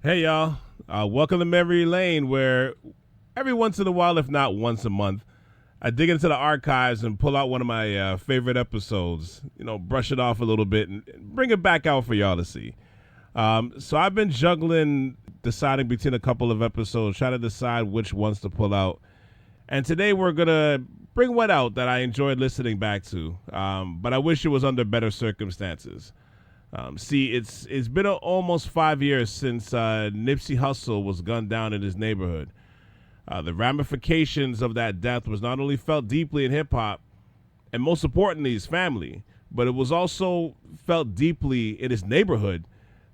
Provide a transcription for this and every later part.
Hey, y'all. Welcome to Memory Lane, where every once in a while, if not once a month, I dig into the archives and pull out one of my favorite episodes, brush it off a little bit and bring it back out for y'all to see. So I've been juggling, deciding between a couple of episodes, trying to decide which ones to pull out. And today we're going to bring one out that I enjoyed listening back to, but I wish it was under better circumstances. It's been almost 5 years since Nipsey Hustle was gunned down in his neighborhood. The ramifications of that death was not only felt deeply in hip-hop, and most importantly, his family, but it was also felt deeply in his neighborhood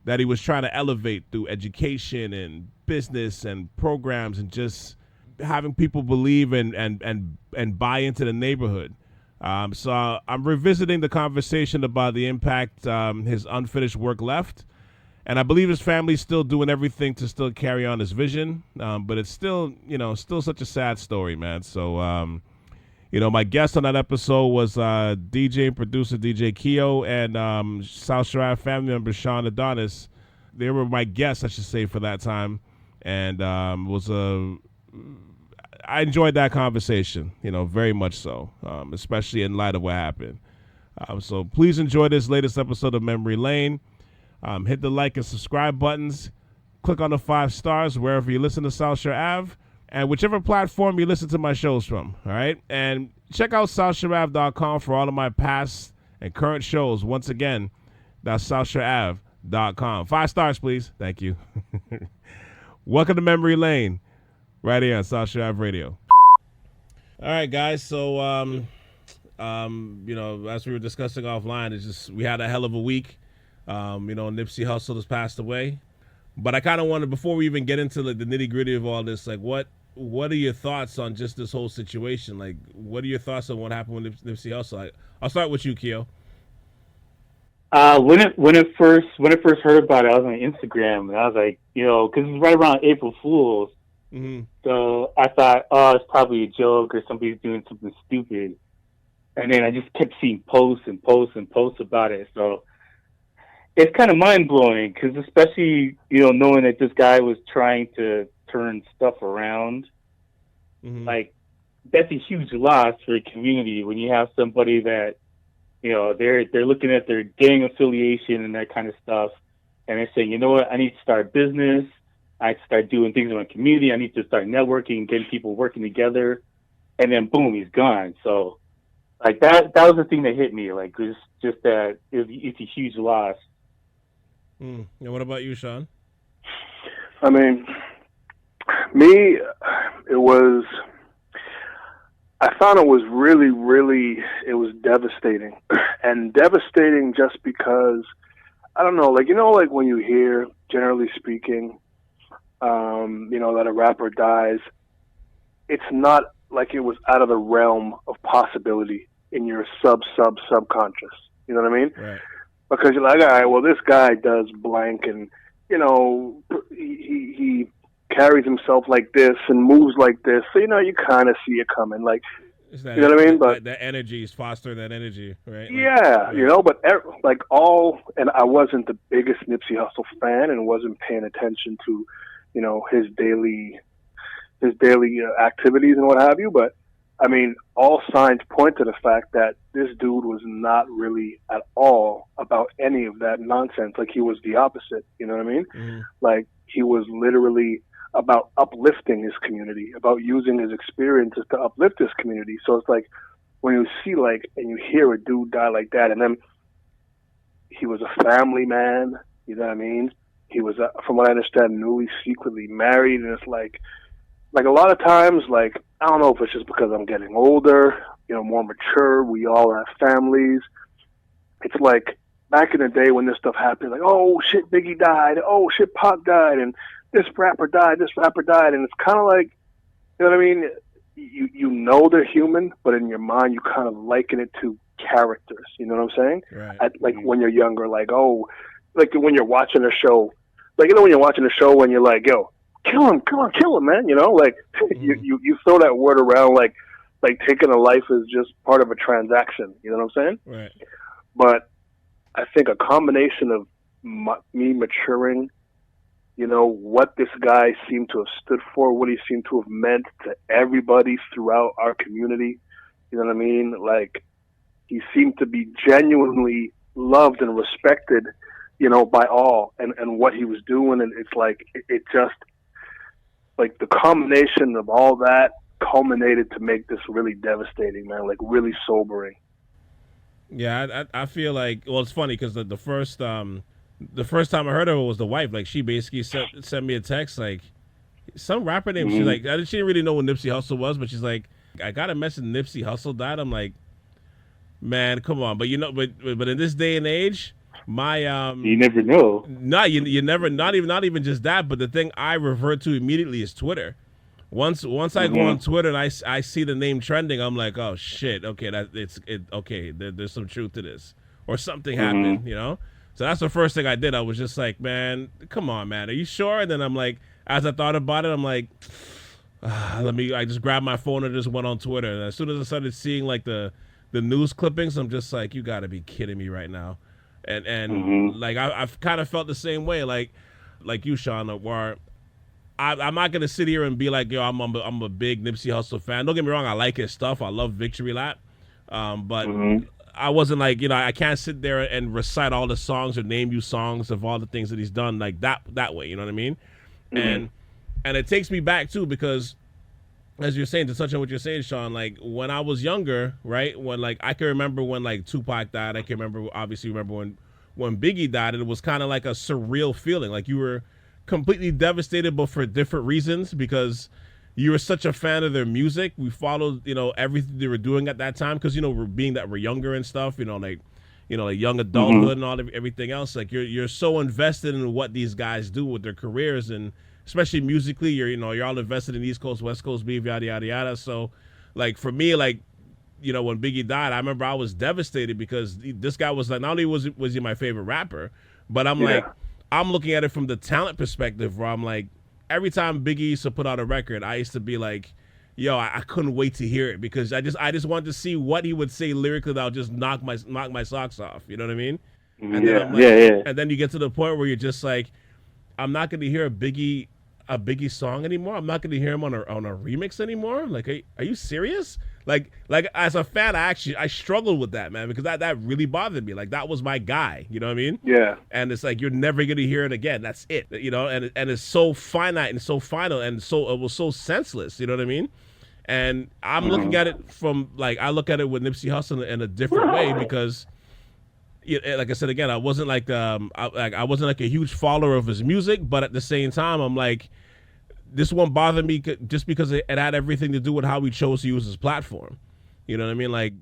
that he was trying to elevate through education and business and programs and just having people believe and buy into the neighborhood. So I'm revisiting the conversation about the impact his unfinished work left. And I believe his family's still doing everything to still carry on his vision. But it's still such a sad story, man. So, my guest on that episode was DJ and producer DJ Keo and South Shore Ave family member Shawn Adonis. They were my guests, I should say, for that time. And I enjoyed that conversation, very much so, especially in light of what happened. So please enjoy this latest episode of Memory Lane. Hit the like and subscribe buttons. Click on the 5 stars wherever you listen to South Shore Ave and whichever platform you listen to my shows from. All right. And check out SouthShoreAve.com for all of my past and current shows. Once again, that's SouthShoreAve.com. 5 stars, please. Thank you. Welcome to Memory Lane. Right here on South Shore Ave Radio. All right, guys. So, as we were discussing offline, we had a hell of a week. Nipsey Hustle has passed away. But I kind of wanted, before we even get into the nitty gritty of all this, what are your thoughts on just this whole situation? Like, what are your thoughts on what happened with Nipsey Hustle? I'll start with you, Keo. When it first heard about it, I was on Instagram and I was like, because it was right around April Fool's. Mm-hmm. So I thought, it's probably a joke or somebody's doing something stupid. And then I just kept seeing posts and posts and posts about it. So it's kind of mind-blowing because especially, knowing that this guy was trying to turn stuff around, like that's a huge loss for a community when you have somebody that, they're looking at their gang affiliation and that kind of stuff. And they're saying, you know what, I need to start a business. I start doing things in my community. I need to start networking, getting people working together, and then boom, he's gone. So, like that was the thing that hit me. Like, just that it's a huge loss. And what about you, Shawn? I mean, me, I found it was really, really, it was devastating, and devastating just because I don't know, like when you hear, generally speaking, that a rapper dies, it's not like it was out of the realm of possibility in your subconscious. You know what I mean? Right. Because you're like, all right, well, this guy does blank, and he carries himself like this and moves like this, so you kind of see it coming. Like, you know what I mean? But that energy is foster that energy, right? Yeah, but and I wasn't the biggest Nipsey Hustle fan and wasn't paying attention to his daily activities and what have you. But I mean, all signs point to the fact that this dude was not really at all about any of that nonsense. Like, he was the opposite. You know what I mean? Mm-hmm. Like, he was literally about uplifting his community, about using his experiences to uplift his community. So it's like, when you see and you hear a dude die like that, and then he was a family man, you know what I mean? He was, from what I understand, newly secretly married, and it's like a lot of times, I don't know if it's just because I'm getting older, more mature, we all have families. It's like back in the day when this stuff happened, like, oh shit, Biggie died, oh shit, Pac died, and this rapper died, and it's kind of like, you know what I mean? They're human, but in your mind, you kind of liken it to characters. You know what I'm saying? Right. When you're younger, when you're watching a show, when you're watching a show when you're like, yo, kill him, man. You throw that word around like taking a life is just part of a transaction. You know what I'm saying? Right. But I think a combination of me maturing, you know, what this guy seemed to have stood for, what he seemed to have meant to everybody throughout our community. You know what I mean? Like, he seemed to be genuinely loved and respected, you know, by all, and what he was doing. And it's like, it just, like, the combination of all that culminated to make this really devastating, man, like really sobering. Yeah, I feel like, well, it's funny because the first time I heard of it was the wife. Like, she basically sent me a text, like, some rapper name. She's like, she didn't really know what Nipsey Hustle was, but she's like, I got a message Nipsey Hustle died. I'm like, man, come on. But you know, but in this day and age, my you never know. No, you never. Not even just that. But the thing I revert to immediately is Twitter. Once I go on Twitter and I see the name trending, I'm like, oh shit, okay, okay. There's some truth to this, or something happened, you know. So that's the first thing I did. I was just like, man, come on, man, are you sure? And then I'm like, as I thought about it, I'm like, I just grabbed my phone and just went on Twitter. And as soon as I started seeing like the news clippings, I'm just like, you got to be kidding me right now. And like I've kind of felt the same way, like you, Shawn, where I'm not gonna sit here and be like, yo, I'm a big Nipsey Hussle fan. Don't get me wrong, I like his stuff. I love Victory Lap, but I wasn't like, you know, I can't sit there and recite all the songs or name you songs of all the things that he's done like that way. You know what I mean? And it takes me back too, because as you're saying, to touch on what you're saying, Shawn, like when I was younger, right? When like I can remember when like Tupac died. I can obviously remember when Biggie died. And it was kind of like a surreal feeling. Like you were completely devastated, but for different reasons, because you were such a fan of their music. We followed, you know, everything they were doing at that time, because, you know, we're younger and stuff, like young adulthood and everything else. Like you're so invested in what these guys do with their careers, and especially musically, you're all invested in East Coast, West Coast beef, yada yada yada. So like for me, like, you know, when Biggie died, I remember I was devastated, because this guy was like, not only was he my favorite rapper, but I'm looking at it from the talent perspective, where I'm like, every time Biggie used to put out a record, I used to be like, yo, I couldn't wait to hear it, because I just wanted to see what he would say lyrically that'll just knock my socks off. You know what I mean? And then I'm like, and then you get to the point where you're just like, I'm not going to hear a Biggie song anymore. I'm not going to hear him on a remix anymore. Like, are you serious? Like as a fan, I struggled with that, man, because that really bothered me. Like, that was my guy, you know what I mean? Yeah. And it's like, you're never going to hear it again. That's it, you know? And it's so finite and so final, and so it was so senseless, you know what I mean? And I'm looking at it from, like, I look at it with Nipsey Hussle in a different way, because, like I said again, I wasn't like I wasn't like a huge follower of his music, but at the same time, I'm like, this one bothered me just because it had everything to do with how he chose to use his platform. You know what I mean? Like,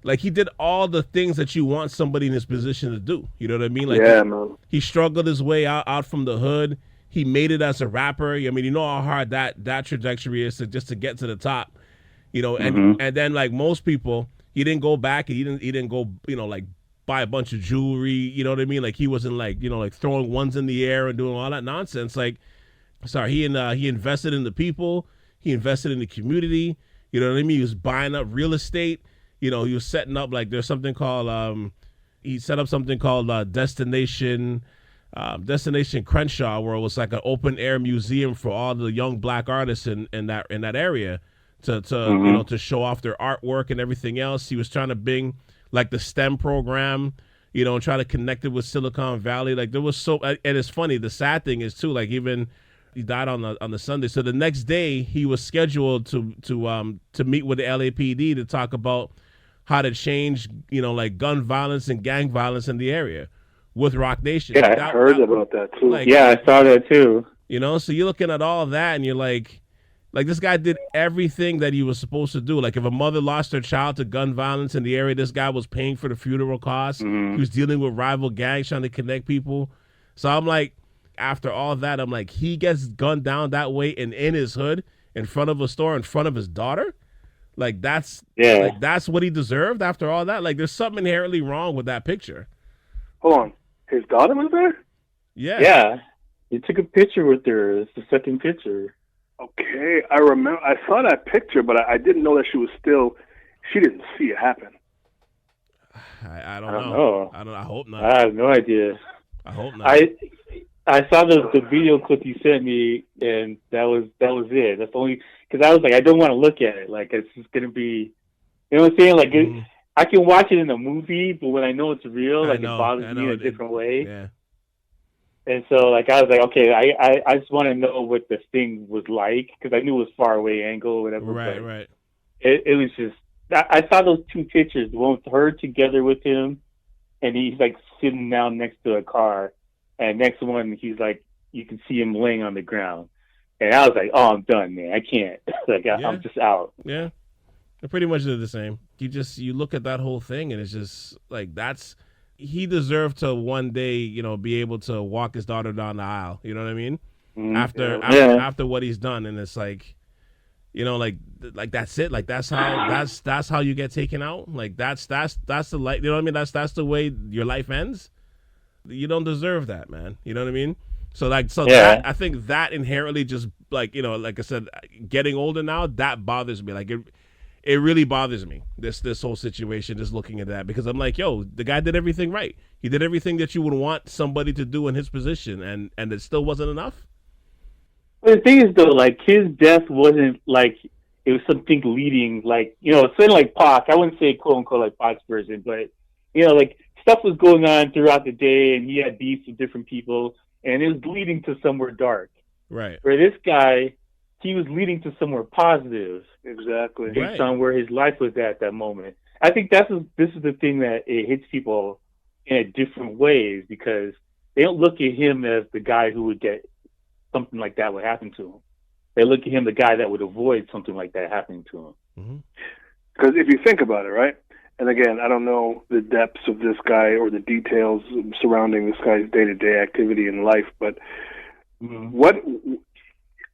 like he did all the things that you want somebody in his position to do. You know what I mean? Like, man. He struggled his way out from the hood. He made it as a rapper. I mean, you know how hard that trajectory is to get to the top. You know, and then like most people, he didn't go back, and he didn't go, you know, like buy a bunch of jewelry. You know what I mean? Like, he wasn't like, you know, like throwing ones in the air and doing all that nonsense. Like, he invested in the people. He invested in the community. You know what I mean? He was buying up real estate. You know, he was setting up, like, there's something called he set up something called Destination Crenshaw, where it was like an open air museum for all the young black artists in that area to you know, to show off their artwork and everything else. He was trying to bring like the STEM program, you know, and try to connect it with Silicon Valley. Like, there was so, and it's funny, the sad thing is too, like, even he died on the Sunday. So the next day he was scheduled to meet with the LAPD to talk about how to change, you know, like gun violence and gang violence in the area with Rock Nation. Yeah, I heard about that too. Like, yeah, I saw that too. You know, so you're looking at all that and you're like this guy did everything that he was supposed to do. Like, if a mother lost her child to gun violence in the area, this guy was paying for the funeral costs. He was dealing with rival gangs, trying to connect people. So I'm like, after all that, I'm like, he gets gunned down that way and in his hood, in front of a store, in front of his daughter. Like, that's what he deserved after all that. Like, there's something inherently wrong with that picture. Hold on, his daughter was there? Yeah. He took a picture with her. It's the second picture. Okay, I remember. I saw that picture, but I didn't know that she didn't see it happen. I don't know. I hope not. I have no idea. I hope not. I saw the video clip you sent me, and that was it. That's the only because I was like, I don't want to look at it. Like it's just gonna be, you know what I'm saying? Like I can watch it in a movie, but when I know it's real, like it bothers me in a different way. Yeah. And so like I was like, okay, I just want to know what this thing was like because I knew it was far away angle or whatever. Right. It was just I saw those two pictures, the one with her together with him, and he's like sitting down next to a car. And next one, he's like, you can see him laying on the ground. And I was like, oh, I'm done, man. I can't. Like, I'm just out. Yeah. They're pretty much the same. You look at that whole thing, and it's just like, he deserved to one day, you know, be able to walk his daughter down the aisle. You know what I mean? After what he's done. And it's like, you know, like that's it. Like that's how you get taken out. Like that's the life. You know what I mean? That's the way your life ends. You don't deserve that, man. You know what I mean? That, I think that inherently just like, you know, like I said, getting older now, that bothers me. Like it really bothers me. This whole situation, just looking at that, because I'm like, yo, the guy did everything right. He did everything that you would want somebody to do in his position, and it still wasn't enough. But the thing is, though, like his death wasn't like it was something leading, like, you know, something like Pac. I wouldn't say quote unquote like Pac's version, but you know, like stuff was going on throughout the day, and he had beefs with different people, and it was leading to somewhere dark. Right. Where this guy, he was leading to somewhere positive. Exactly. Based on where his life was at that moment. I think this is the thing that it hits people in a different ways, because they don't look at him as the guy who would get something like that would happen to him. They look at him the guy that would avoid something like that happening to him. Because if you think about it, right? And again, I don't know the depths of this guy or the details surrounding this guy's day-to-day activity in life, but what,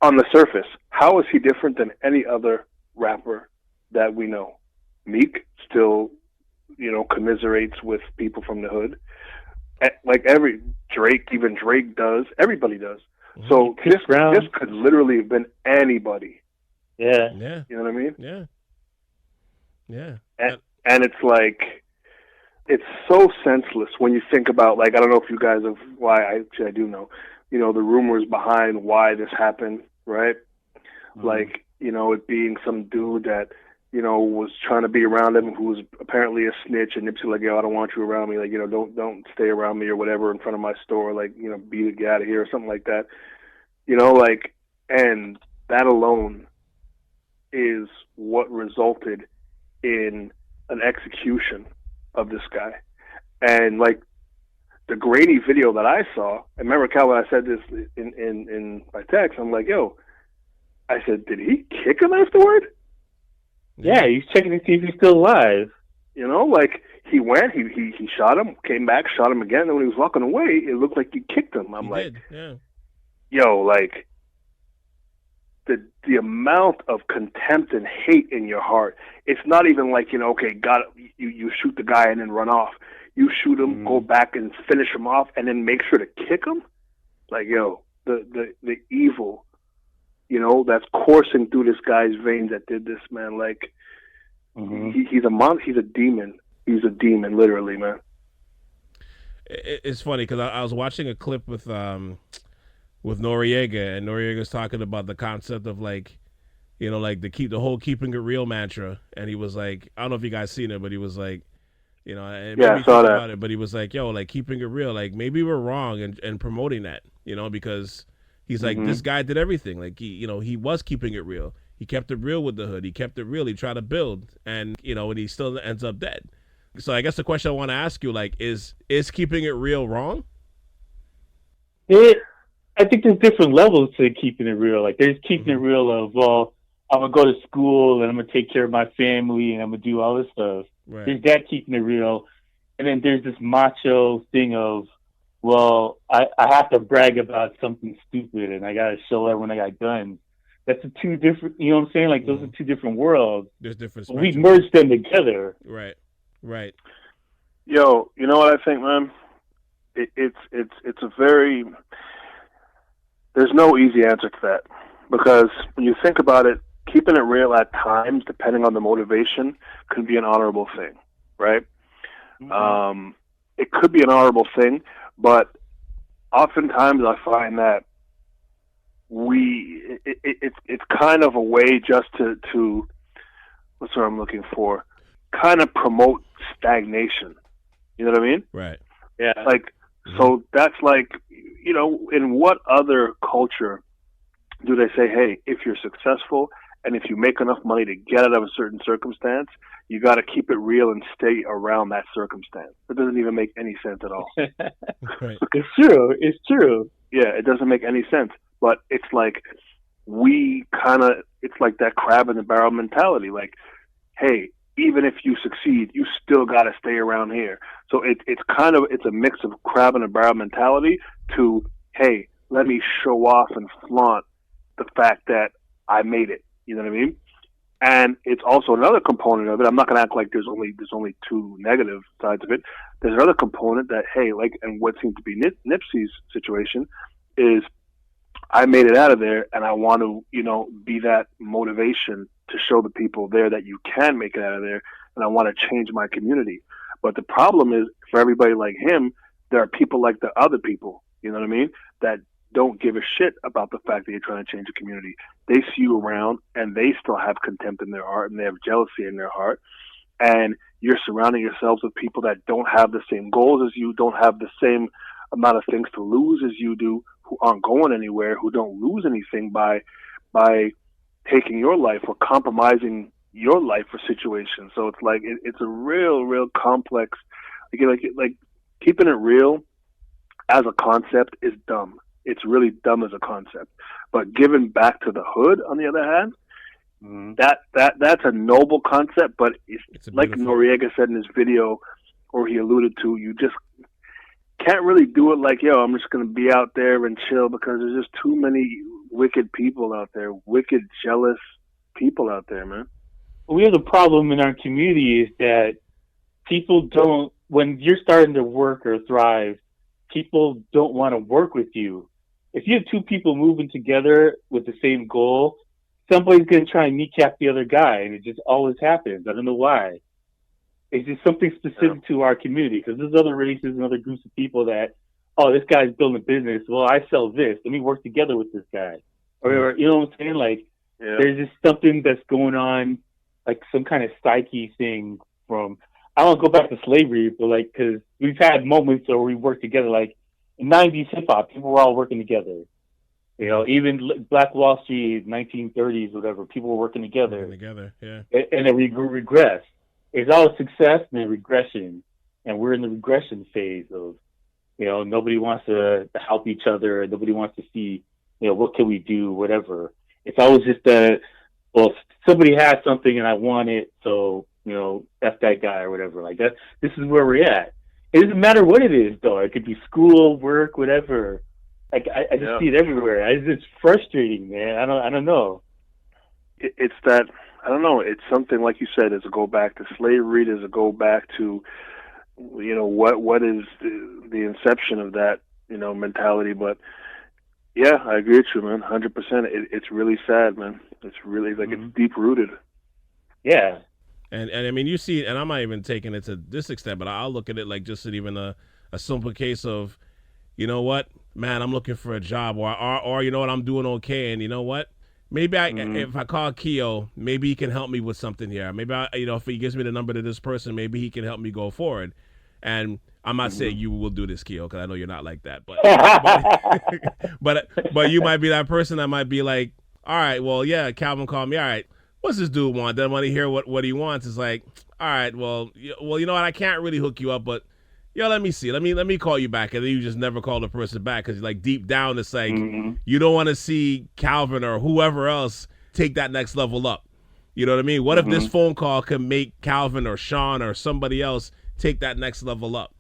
on the surface, how is he different than any other rapper that we know? Meek still, you know, commiserates with people from the hood. Like even Drake does. Everybody does. So this could literally have been anybody. Yeah. You know what I mean? Yeah. And it's like, it's so senseless when you think about, like, I don't know if you guys have, I do know, you know, the rumors behind why this happened, right? Like, you know, it being some dude that, you know, was trying to be around him, who was apparently a snitch, and Nipsey like, yo, I don't want you around me, like, you know, don't stay around me or whatever in front of my store, like, you know, get out of here or something like that, you know, like, and that alone is what resulted in an execution of this guy. And like the grainy video that I saw, I remember, Calvin, I said this in my text, I'm like, yo, I said, did he kick him afterward? Yeah, he's checking to see if he's still alive. You know, like he went, he shot him, came back, shot him again, and when he was walking away, it looked like he kicked him. I'm like, yo, like the amount of contempt and hate in your heart. It's not even like, you know, okay, you shoot the guy and then run off. You shoot him, go back and finish him off, and then make sure to kick him. Like, yo, the evil, you know, that's coursing through this guy's veins that did this, man. Like, he's a monster. He's a demon. He's a demon, literally, man. It's funny because I was watching a clip with Noriega, and Noriega's talking about the concept of, like, you know, like the whole keeping it real mantra, and he was like, I don't know if you guys seen it, but he was like, you know, and I saw that about it, but he was like, yo, like keeping it real, like maybe we're wrong in promoting that, you know, because he's like, this guy did everything, like he was keeping it real. He kept it real with the hood. He kept it real. He tried to build, and you know, and he still ends up dead. So I guess the question I want to ask you, like, is keeping it real wrong? I think there's different levels to keeping it real. Like, there's keeping it real of, well, I'm going to go to school and I'm going to take care of my family and I'm going to do all this stuff. Right. There's that keeping it real. And then there's this macho thing of, well, I have to brag about something stupid and I got to show everyone I got guns. That's the two different, you know what I'm saying? Like, those are two different worlds. There's different we merged them together. Right. Yo, you know what I think, man? It's a very... There's no easy answer to that, because when you think about it, keeping it real at times, depending on the motivation, can be an honorable thing, right? It could be an honorable thing, but oftentimes I find that it's kind of a way just to what's what I'm looking for, kind of promote stagnation. You know what I mean? Right. Yeah. Like, so that's like, you know, in what other culture do they say, hey, if you're successful and if you make enough money to get out of a certain circumstance, you got to keep it real and stay around that circumstance? That doesn't even make any sense at all. Right. It's true. It's true. Yeah, it doesn't make any sense. But it's like it's like that crab in the barrel mentality. Like, hey, even if you succeed, you still got to stay around here. So it's a mix of crab in a barrel mentality to, hey, let me show off and flaunt the fact that I made it. You know what I mean? And it's also another component of it. I'm not going to act like there's only two negative sides of it. There's another component that, hey, like, and what seems to be Nipsey's situation is, I made it out of there, and I want to, you know, be that motivation to show the people there that you can make it out of there, and I want to change my community. But the problem is, for everybody like him, there are people like the other people, you know what I mean, that don't give a shit about the fact that you're trying to change a community. They see you around, and they still have contempt in their heart, and they have jealousy in their heart, and you're surrounding yourselves with people that don't have the same goals as you, don't have the same amount of things to lose as you do, who aren't going anywhere, who don't lose anything by taking your life or compromising your life for situations. So it's like it's a real complex. Like keeping it real as a concept is dumb. It's really dumb as a concept. But giving back to the hood, on the other hand, that's a noble concept. But it's like Noriega said in his video, or he alluded to, you just can't really do it like, yo, I'm just going to be out there and chill, because there's just too many wicked people out there, wicked, jealous people out there, man. We have a problem in our community is that people don't, when you're starting to work or thrive, people don't want to work with you. If you have two people moving together with the same goal, somebody's going to try and kneecap the other guy, and it just always happens. I don't know why. It's just something specific to our community, because there's other races and other groups of people that, oh, this guy's building a business. Well, I sell this. Let me work together with this guy. Or you know what I'm saying? Like, there's just something that's going on, like some kind of psyche thing from, I don't go back to slavery, but like, because we've had moments where we work together. Like in 90s hip hop, people were all working together. You know, even Black Wall Street, 1930s, whatever, people were working together. Yeah. And then we regress. It's all success and then regression, and we're in the regression phase of, you know, nobody wants to help each other, nobody wants to see, you know, what can we do, whatever. It's always just well, somebody has something and I want it, so, you know, F that guy or whatever. Like that. This is where we're at. It doesn't matter what it is, though. It could be school, work, whatever. Like I just see it everywhere. It's frustrating, man. I don't know. It's that. I don't know. It's something, like you said, is a go back to slavery. Does it go back to, you know, what is the inception of that, you know, mentality? But yeah, I agree with you, man. 100%. It's really sad, man. It's really like it's deep rooted. Yeah. And I mean, you see, and I'm not even taking it to this extent, but I'll look at it like just even a simple case of, you know what, man, I'm looking for a job, or you know what, I'm doing okay, and you know what, maybe if I call Keo, maybe he can help me with something here. Maybe if he gives me the number to this person, maybe he can help me go forward. And I'm not saying you will do this, Keo, because I know you're not like that. But you might be that person that might be like, all right, well, yeah, Calvin called me. All right, what's this dude want? Doesn't want to hear what he wants. It's like, all right, well, you know what? I can't really hook you up, but let me see. Let me call you back, and then you just never call the person back because like deep down it's like you don't want to see Calvin or whoever else take that next level up. You know what I mean? What if this phone call can make Calvin or Shawn or somebody else take that next level up?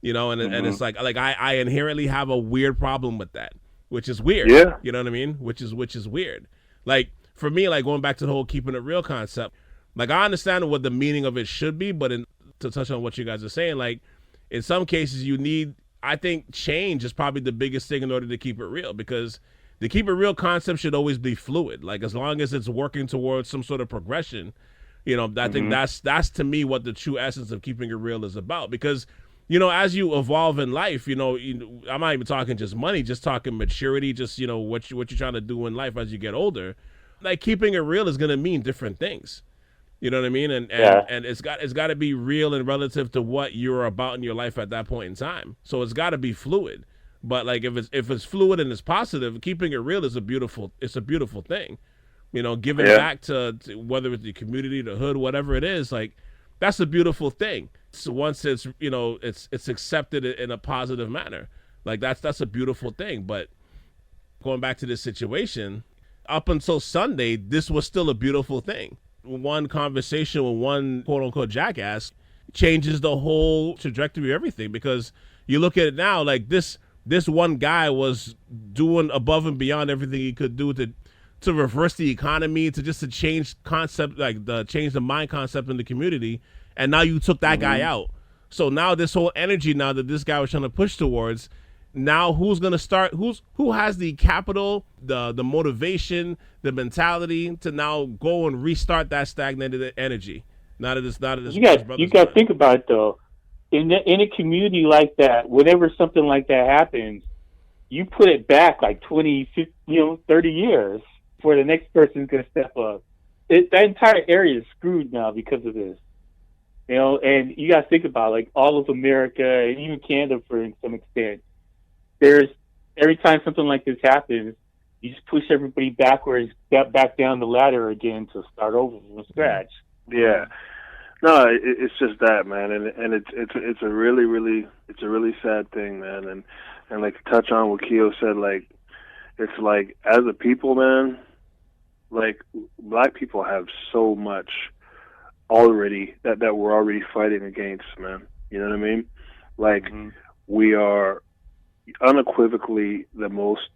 You know, and it's like I inherently have a weird problem with that, which is weird. Yeah. You know what I mean? Which is weird. Like for me, like going back to the whole keeping it real concept, like I understand what the meaning of it should be, but to touch on what you guys are saying, like in some cases you need, I think change is probably the biggest thing in order to keep it real, because the keep it real concept should always be fluid. Like as long as it's working towards some sort of progression, you know, I think that's to me what the true essence of keeping it real is about. Because as you evolve in life, I'm not even talking just money, just talking maturity, just, what you're trying to do in life as you get older. Like, keeping it real is going to mean different things. You know what I mean? And it's got to be real and relative to what you're about in your life at that point in time. So it's got to be fluid. But like, if it's fluid and it's positive, keeping it real is a beautiful thing. Giving back to whether it's the community, the hood, whatever it is, like, that's a beautiful thing. So once it's it's accepted in a positive manner, like that's a beautiful thing. But going back to this situation, up until Sunday, this was still a beautiful thing. One conversation with one quote unquote jackass changes the whole trajectory of everything, because you look at it now, like this one guy was doing above and beyond everything he could do to reverse the economy, to change concept, like change the mind concept in the community. And now you took that guy out. So now this whole energy now that this guy was trying to push towards, now who's going to start, who has the capital, the motivation, the mentality to now go and restart that stagnated energy? Not at this. You got to think about it though. In a community like that, whenever something like that happens, you put it back like 20, 50, 30 years before the next person's going to step up. That entire area is screwed now because of this. And you got to think about, like, all of America and even Canada for some extent. Every time something like this happens, you just push everybody backwards, back down the ladder again to start over from scratch. Yeah. No, it's just that, man, and it's a really sad thing, man, and like to touch on what Keo said, like, it's like, as a people, man, like, black people have so much already that we're already fighting against, man. You know what I mean? Like, we are unequivocally the most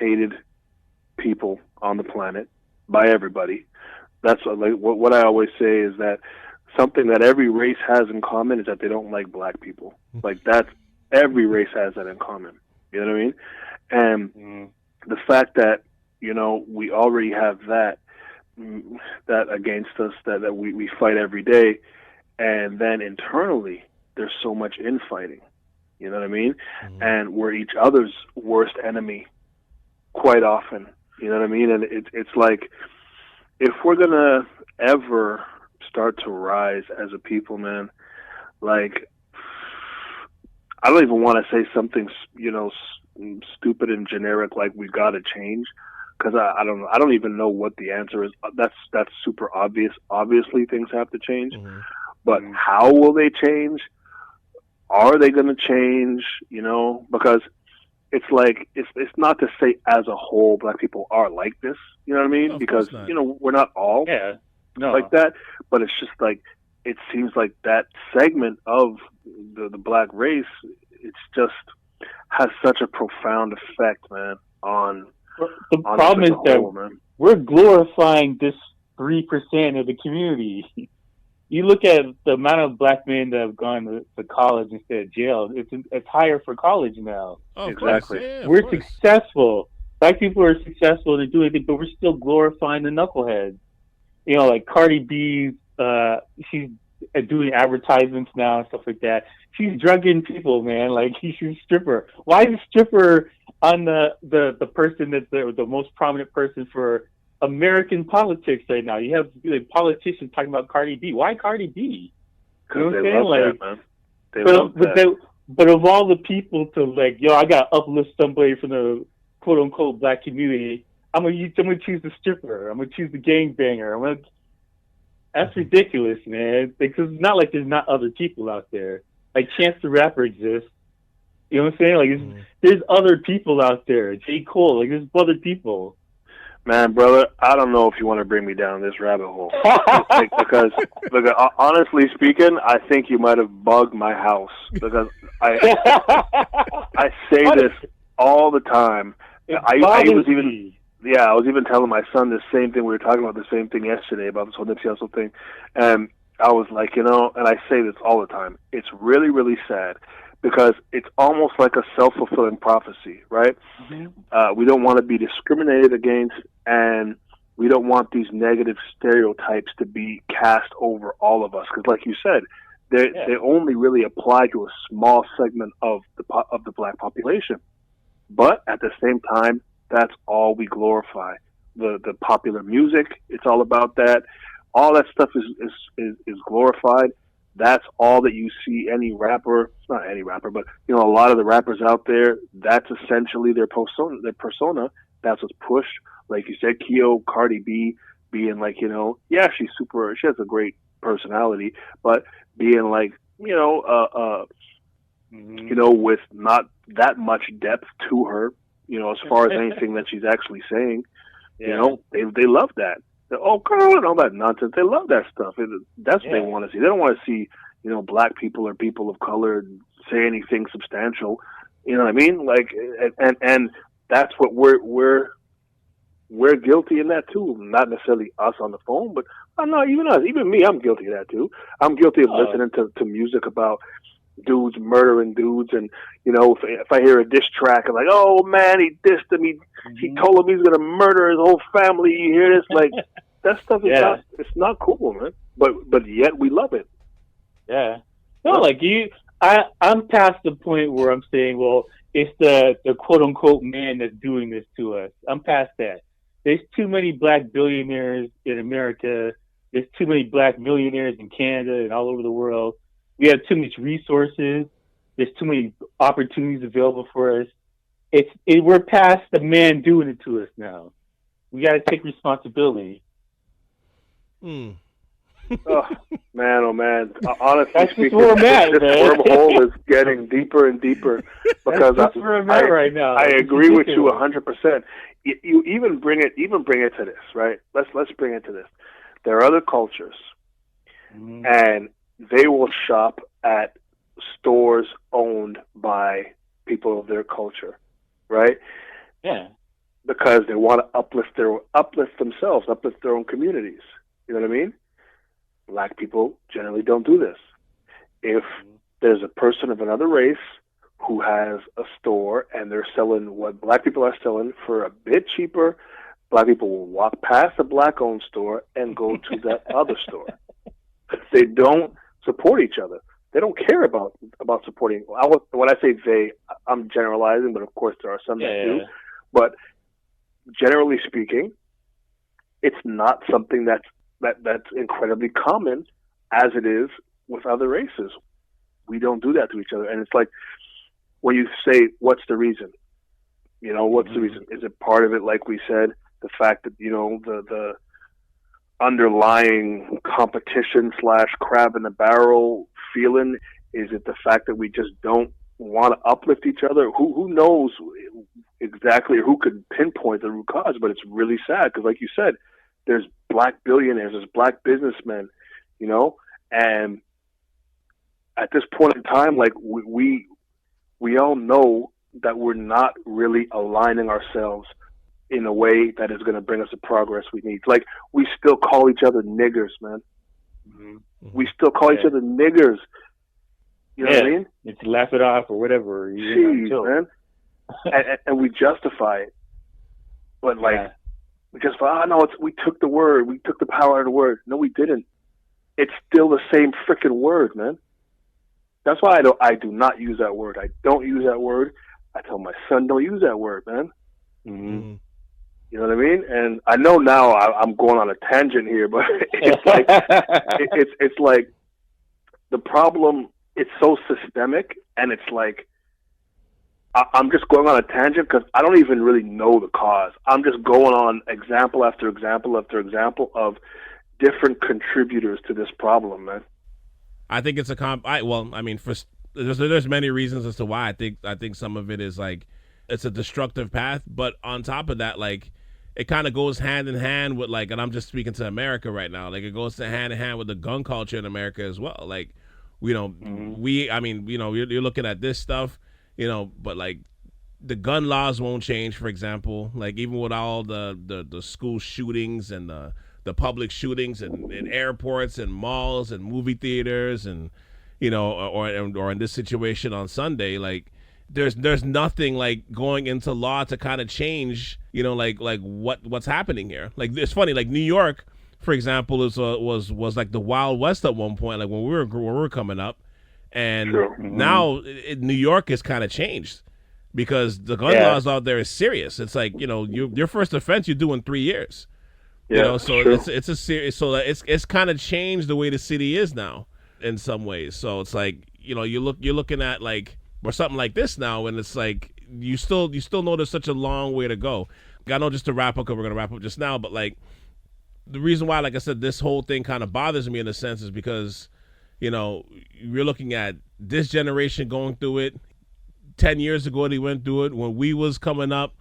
hated people on the planet by everybody. That's like what I always say is that something that every race has in common is that they don't like black people. Like, that's, every race has that in common. You know what I mean? And the fact that, we already have that against us, that we fight every day, and then internally there's so much infighting. You know what I mean? And we're each other's worst enemy quite often. You know what I mean? And it's like, if we're gonna ever start to rise as a people, man, like, I don't even want to say something, stupid and generic like we got to change, because I don't even know what the answer is. That's super obvious. Obviously, things have to change, but how will they change? Are they going to change? Because it's like, it's not to say as a whole black people are like this. You know what I mean? Because we're not all like that, but it's just like, it seems like that segment of the black race, it's just has such a profound effect, man, on the problem is that man, we're glorifying this 3% of the community. You look at the amount of black men that have gone to college instead of jail. It's higher for college now. Oh, exactly. Yeah, we're successful. Black people are successful to do anything, but we're still glorifying the knuckleheads. Like Cardi B, she's doing advertisements now and stuff like that. She's drugging people, man. Like, she's a stripper. Why is a stripper on the person that's the most prominent person for American politics right now? You have politicians talking about Cardi B. Why Cardi B? You know what I'm saying? Like, that, man. They love that. But of all the people to, like, I got to uplift somebody from the quote unquote black community, I'm gonna choose the stripper. I'm gonna choose the gangbanger. That's ridiculous, man. Because it's not like there's not other people out there. Like, Chance the Rapper exists. You know what I'm saying? Like, there's other people out there. J. Cole, like, there's other people. Man, brother, I don't know if you want to bring me down this rabbit hole. because honestly speaking, I think you might have bugged my house. Because I say this all the time. I was even telling my son the same thing. We were talking about the same thing yesterday about this whole Nipsey Hustle thing. And I was like, and I say this all the time. It's really, really sad, because it's almost like a self-fulfilling prophecy, right? We don't want to be discriminated against, and we don't want these negative stereotypes to be cast over all of us. Because like you said, They only really apply to a small segment of the black population. But at the same time, that's all we glorify. The popular music, it's all about that. All that stuff is glorified. That's all that you see any rapper, not any rapper, but a lot of the rappers out there, that's essentially their persona. That's what's pushed. Like you said, Keo, Cardi B, being like, she has a great personality, but being like, with not that much depth to her, as far as anything that she's actually saying, they love that. Oh, girl, and all that nonsense. They love that stuff. That's what they want to see. They don't want to see, black people or people of color say anything substantial. You know what I mean? Like, and that's what we're guilty in that too. Not necessarily us on the phone, but no, even us, even me. I'm guilty of that too. I'm guilty of listening to music about dudes murdering dudes, and if I hear a diss track, I'm like, oh man, he dissed him. He told him he's gonna murder his whole family. You hear this? Like, that stuff is not cool, man. But yet we love it. Yeah. No, like I'm past the point where I'm saying, well, it's the quote unquote man that's doing this to us. I'm past that. There's too many black billionaires in America. There's too many black millionaires in Canada and all over the world. We have too much resources. There's too many opportunities available for us. We're past the man doing it to us now. We got to take responsibility. Oh, man, oh man! Honestly, that's just where I'm at, this wormhole is getting deeper and deeper because that's where I'm at right now. I agree with you 100%. You even bring it to this, right? Let's bring it to this. There are other cultures, and they will shop at stores owned by people of their culture, right? Yeah. Because they want to uplift themselves, uplift their own communities. You know what I mean? Black people generally don't do this. If there's a person of another race who has a store and they're selling what black people are selling for a bit cheaper, black people will walk past the black-owned store and go to that other store. They don't support each other. They don't care about supporting. When I say they, I'm generalizing, but of course there are some that do. But generally speaking, it's not something that's incredibly common as it is with other races. We don't do that to each other. And it's like, when you say, what's the reason? What's the reason? Is it part of it, like we said, the fact that, the underlying competition / crab in the barrel feeling? Is it the fact that we just don't want to uplift each other? Who knows exactly, or who could pinpoint the root cause? But it's really sad because, like you said, there's black billionaires, there's black businessmen, and at this point in time, like we all know that we're not really aligning ourselves in a way that is going to bring us the progress we need. Like, we still call each other niggers, man. Mm-hmm. We still call each other niggers. You know what I mean? It's laugh it off or whatever. Jeez, man. and we justify it. But, like, we just thought, no, we took the word. We took the power out of the word. No, we didn't. It's still the same freaking word, man. That's why I do not use that word. I don't use that word. I tell my son, don't use that word, man. Mm-hmm. You know what I mean? And I know now I'm going on a tangent here, but it's like it's like the problem. It's so systemic, and it's like I'm just going on a tangent because I don't even really know the cause. I'm just going on example after example after example of different contributors to this problem, man. I think it's there's many reasons as to why. I think some of it is like it's a destructive path, but on top of that, like, it kind of goes hand in hand with, like, and I'm just speaking to America right now, like, it goes hand in hand with the gun culture in America as well. Like, you're looking at this stuff, but like the gun laws won't change, for example, like even with all the school shootings and the public shootings in airports and malls and movie theaters and, or in this situation on Sunday, like, there's nothing like going into law to kind of change, like what's happening here. Like, it's funny, like New York, for example, was like the Wild West at one point, like when we were coming up, and now New York has kind of changed because the gun laws out there is serious. It's like, you know, your first offense you're doing 3 years. Yeah, you know, so it's a serious. So it's kind of changed the way the city is now in some ways. So it's like, you know, you're looking at like or something like this now, and it's like you still know there's such a long way to go. I know, just to wrap up, because we're gonna wrap up just now, but like the reason why, like I said, this whole thing kind of bothers me in a sense is because, you know, you're looking at this generation going through it. 10 years ago, they went through it. When we was coming up,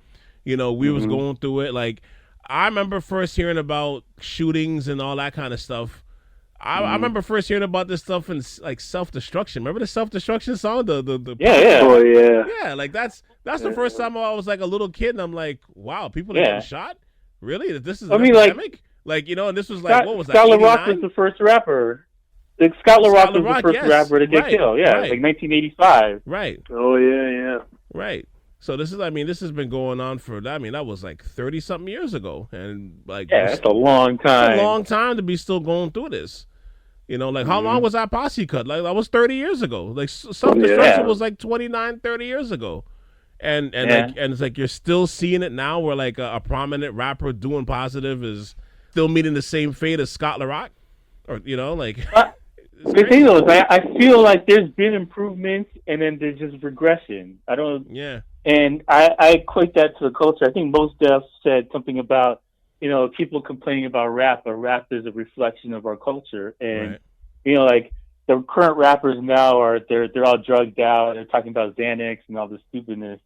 you know, we was going through it. Like, I remember first hearing about shootings and all that kind of stuff. I remember first hearing about this stuff in like self-destruction. Remember the self-destruction song? Yeah, like that's the first time I was like a little kid, and I'm like, wow, people are getting shot? Really? This is an epidemic? Like, you know, and this was like, what was that? Scott LaRock was the first rapper. Scott LaRock was the first rapper to get killed. Yeah, like 1985. Right. Oh yeah. Right. So this has been going on for, I mean, that was like 30-something years ago, and like, that's a long time. It's a long time to be still going through this. You know, like, how long was that posse cut? Like, that was 30 years ago. Like, self-destruction was like 29, 30 years ago. And it's like you're still seeing it now where like a prominent rapper doing positive is still meeting the same fate as Scott LaRock. Or, you know, like... The thing though is, I feel like there's been improvements and then there's just regression. I don't... Yeah. And I equate that to the culture. I think most devs said something about, you know, people complaining about rap, but rap is a reflection of our culture. And, you know, like, the current rappers now they're all drugged out. They're talking about Xanax and all this stupidness.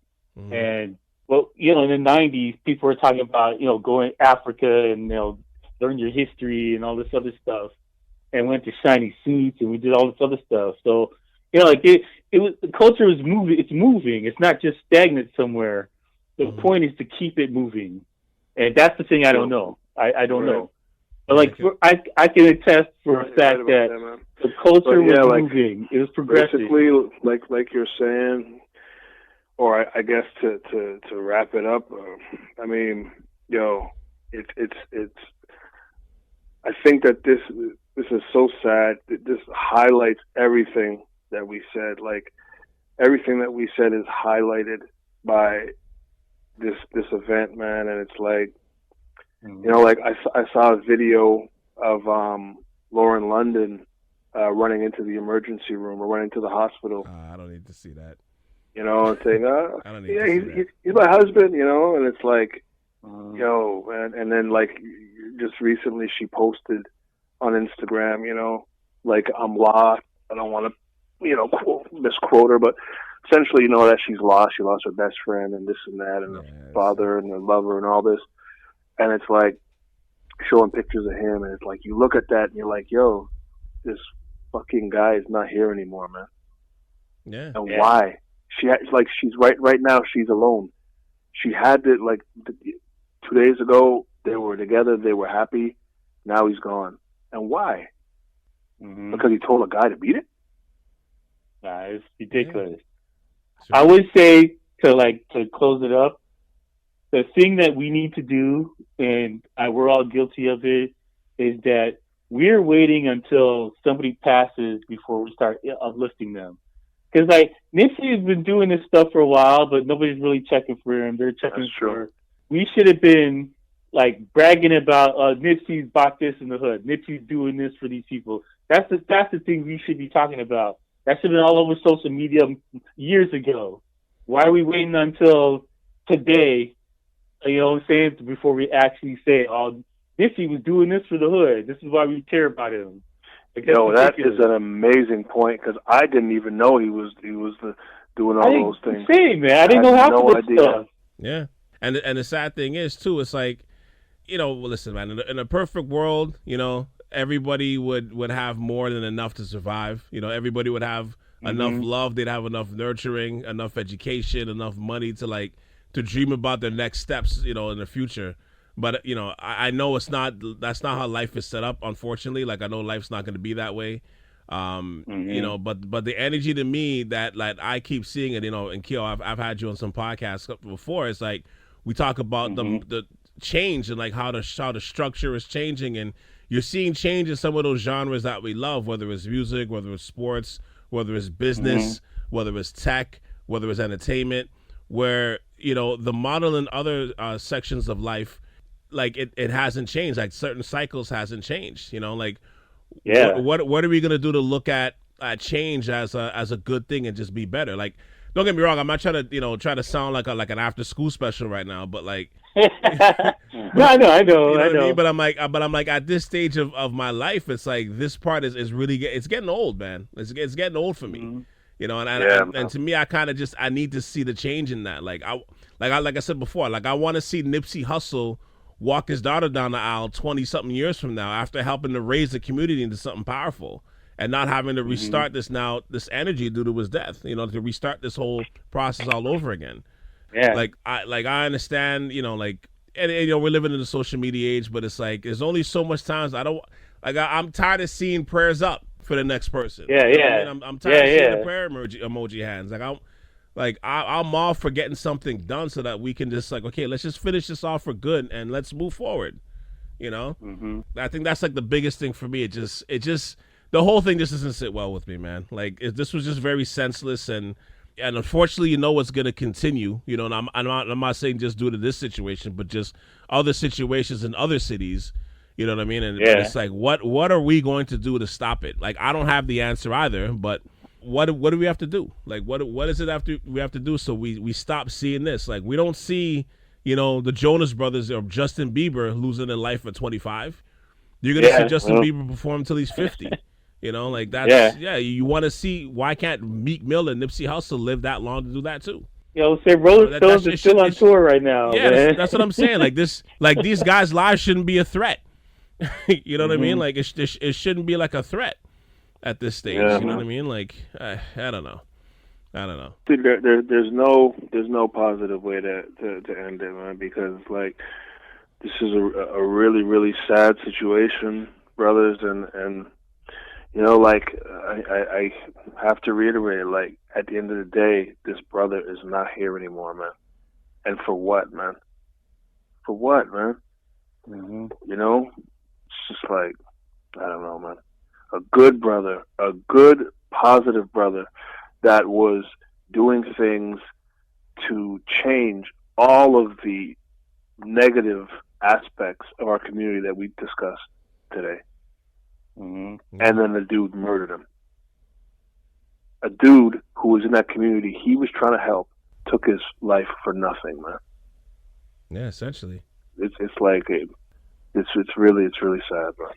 And, well, you know, in the 90s, people were talking about, you know, going to Africa and, you know, learn your history and all this other stuff. And went to shiny suits and we did all this other stuff. So, you know, like it was, the culture is moving. It's moving. It's not just stagnant somewhere. The point is to keep it moving. And that's the thing I don't know. I don't know. But like, I can attest for a fact that the culture was moving. It was progressive. Basically, like you're saying, or I guess to wrap it up, I mean, it's. I think that this is so sad. This highlights everything that we said. Like, everything that we said is highlighted by this event, man. And it's like, you know, like I saw a video of Lauren London running into the emergency room or running to the hospital. I don't need to see that. You know, and saying, I don't need to see that. He's my husband, you know, and it's like, yo, and then like just recently she posted on Instagram, you know, like, I'm lost. I don't want to, you know, misquote her, but essentially, you know, that she's lost. She lost her best friend and this and that, and her father and her lover and all this. And it's like showing pictures of him, and it's like you look at that and you're like, yo, this fucking guy is not here anymore, man. Yeah. And why? She's right now. She's alone. She had to, like, 2 days ago they were together. They were happy. Now he's gone. And why? Because he told a guy to beat it? Nah, it's ridiculous. Yeah. I would say to close it up, the thing that we need to do, and we're all guilty of it, is that we're waiting until somebody passes before we start uplifting them. Because, like, Nipsey has been doing this stuff for a while, but nobody's really checking for him. They're checking for... We should have been, like, bragging about Nipsey's bought this in the hood. Nipsey's doing this for these people. That's the thing we should be talking about. That should have been all over social media years ago. Why are we waiting until today, you know what I'm saying, before we actually say, oh, Nipsey was doing this for the hood. This is why we care about him. Like, that is an amazing point, because I didn't even know he was doing all those things. Same, man. I didn't know half of this stuff. Yeah. And the sad thing is, too, it's like, you know, well, listen, man, in a perfect world, you know, everybody would have more than enough to survive. You know, everybody would have enough love. They'd have enough nurturing, enough education, enough money to dream about their next steps, you know, in the future. But, you know, I know that's not how life is set up, unfortunately. Like, I know life's not going to be that way. You know, but the energy to me that, like, I keep seeing it, you know, and Keo, I've had you on some podcasts before. It's like, we talk about the change and like how the structure is changing, and you're seeing change in some of those genres that we love, whether it's music, whether it's sports, whether it's business, whether it's tech, whether it's entertainment, where, the model in other sections of life, like it hasn't changed. Like certain cycles hasn't changed, like what are we going to do to look at change as a good thing and just be better? Like, don't get me wrong, I'm not trying to try to sound like an after school special right now, but like no, I know. what I mean? But I'm like at this stage of my life, it's like this part is really it's getting old, man. It's getting old for me. And to me, I need to see the change in that. Like I said before, like I want to see Nipsey Hustle walk his daughter down the aisle 20-something years from now after helping to raise the community into something powerful and not having to restart this energy due to his death, to restart this whole process all over again. Yeah. I understand, we're living in the social media age, but it's like there's only so much times I'm tired of seeing prayers up for the next person. Yeah, you know yeah. what I mean? I'm tired of seeing the prayer emoji hands. I'm all for getting something done so that we can just okay, let's just finish this off for good and let's move forward. I think that's like the biggest thing for me. It just the whole thing just doesn't sit well with me, man. Like this was just very senseless and unfortunately, what's going to continue. And I'm not saying just due to this situation, but just other situations in other cities. You know what I mean? And it's like, what are we going to do to stop it? Like, I don't have the answer either, but what do we have to do? Like, what is it we have to do so we stop seeing this? Like, we don't see, the Jonas Brothers or Justin Bieber losing their life at 25. You're going to see Justin Bieber perform until he's 50. Like that's you want to see why can't Meek Mill and Nipsey Hussle live that long to do that too? Say Rolling Stones is still on tour right now. Yeah, that's what I'm saying. Like these guys' lives shouldn't be a threat. You know what I mean? Like it shouldn't be like a threat at this stage. You know what I mean? Like I don't know. There's no positive way to end it, man, because like this is a really, really sad situation, brothers, and I have to reiterate, like, at the end of the day, this brother is not here anymore, man. And for what, man? For what, man? It's just like, I don't know, man. A good brother, a good, positive brother that was doing things to change all of the negative aspects of our community that we discussed today. And then the dude murdered him. A dude who was in that community he was trying to help took his life for nothing, man. Yeah, essentially. It's really sad, bro.